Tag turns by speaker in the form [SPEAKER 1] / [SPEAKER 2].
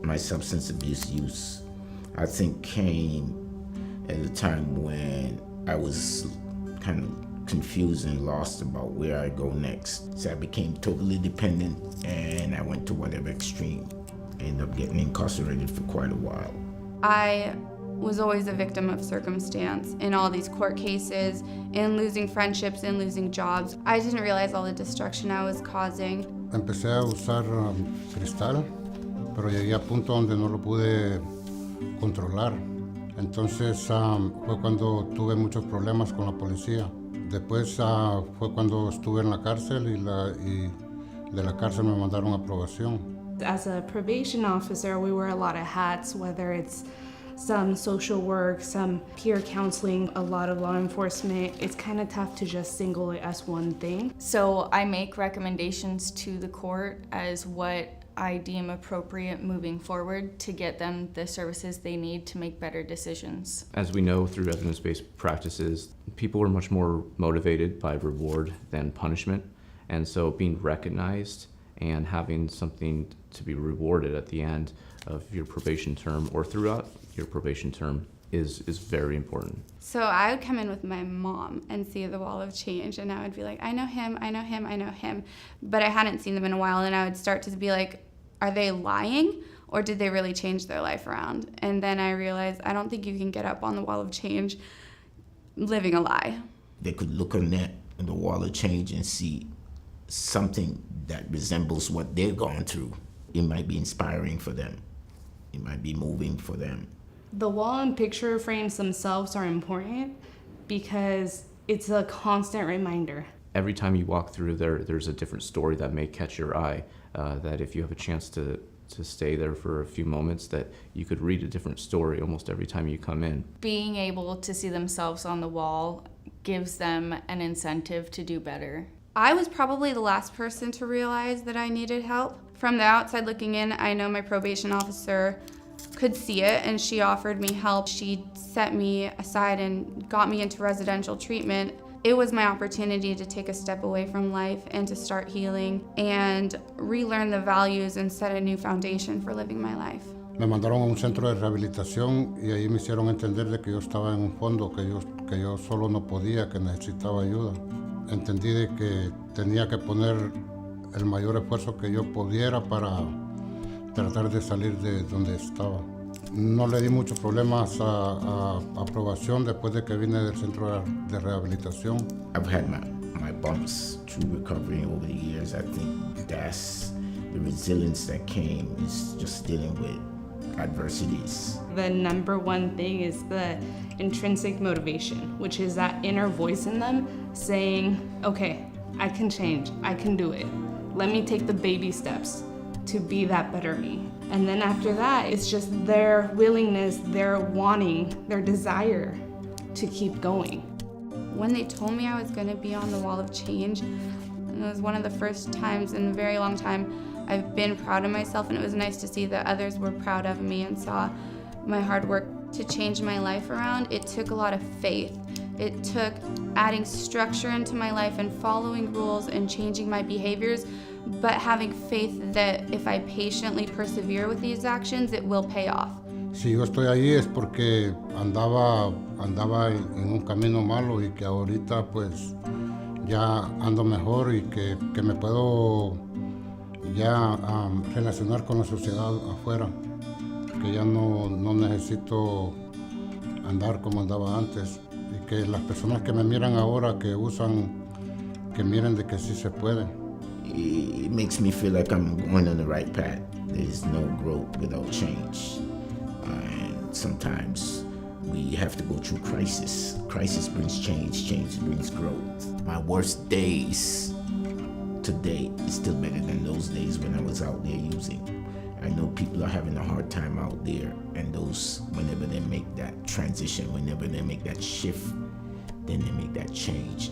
[SPEAKER 1] My substance abuse use, I think, came at a time when I was kind of confused and lost about where I go next. So I became totally dependent, and I went to whatever extreme. I ended up getting incarcerated for quite a while.
[SPEAKER 2] I was always a victim of circumstance in all these court cases, in losing friendships, in losing jobs. I didn't realize all the destruction I was causing.
[SPEAKER 3] Empecé a usar cristal, pero llegué a punto donde no lo pude controlar. Entonces fue cuando tuve muchos problemas con la policía. Después fue cuando estuve en la cárcel y de la cárcel me mandaron a probación.
[SPEAKER 4] As a probation officer, we wear a lot of hats, whether it's some social work, some peer counseling, a lot of law enforcement. It's kind of tough to just single it as one thing.
[SPEAKER 5] So I make recommendations to the court as what I deem appropriate moving forward to get them the services they need to make better decisions.
[SPEAKER 6] As we know through evidence-based practices, people are much more motivated by reward than punishment. And so being recognized and having something to be rewarded at the end of your probation term or throughout your probation term is very important.
[SPEAKER 2] So I would come in with my mom and see the wall of change, and I would be like, I know him, I know him, I know him. But I hadn't seen them in a while, and I would start to be like, are they lying, or did they really change their life around? And then I realized, I don't think you can get up on the wall of change living a lie.
[SPEAKER 1] They could look on the wall of change and see something that resembles what they've gone through. It might be inspiring for them. It might be moving for them.
[SPEAKER 4] The wall and picture frames themselves are important because it's a constant reminder.
[SPEAKER 6] Every time you walk through there's a different story that may catch your eye, that if you have a chance to stay there for a few moments, that you could read a different story almost every time you come in.
[SPEAKER 5] Being able to see themselves on the wall gives them an incentive to do better.
[SPEAKER 2] I was probably the last person to realize that I needed help. From the outside looking in, I know my probation officer could see it, and she offered me help. She set me aside and got me into residential treatment. It was my opportunity to take a step away from life and to start healing and relearn the values and set a new foundation for living my life.
[SPEAKER 3] Me mandaron a un centro de rehabilitación y ahí me hicieron entender de que yo estaba en un fondo, que yo solo no podía, que necesitaba ayuda. Entendí de que tenía que poner el mayor esfuerzo que yo pudiera para tratar de salir de donde estaba. No le di muchos problemas a aprobación después de que vine del centro de rehabilitación.
[SPEAKER 1] I've had my bumps through recovery over the years. I think that's the resilience that came, is just dealing with adversities.
[SPEAKER 4] The number one thing is the intrinsic motivation, which is that inner voice in them saying, okay, I can change, I can do it. Let me take the baby steps to be that better me. And then after that, it's just their willingness, their wanting, their desire to keep going.
[SPEAKER 2] When they told me I was going to be on the wall of change, it was one of the first times in a very long time I've been proud of myself, and it was nice to see that others were proud of me and saw my hard work to change my life around. It took a lot of faith. It took adding structure into my life and following rules and changing my behaviors, but having faith that if I patiently persevere with these actions, it will pay off.
[SPEAKER 3] Si yo estoy ahí es porque andaba en un camino malo y que ahorita pues ya ando mejor y que me puedo ya relacionar con la sociedad afuera, que ya no necesito andar como andaba antes y que las personas que me miran ahora que miren de que sí se puede.
[SPEAKER 1] It makes me feel like I'm going on the right path. There's no growth without change. And sometimes we have to go through crisis. Crisis brings change, change brings growth. My worst days today is still better than those days when I was out there using. I know people are having a hard time out there, and those, whenever they make that transition, whenever they make that shift, then they make that change.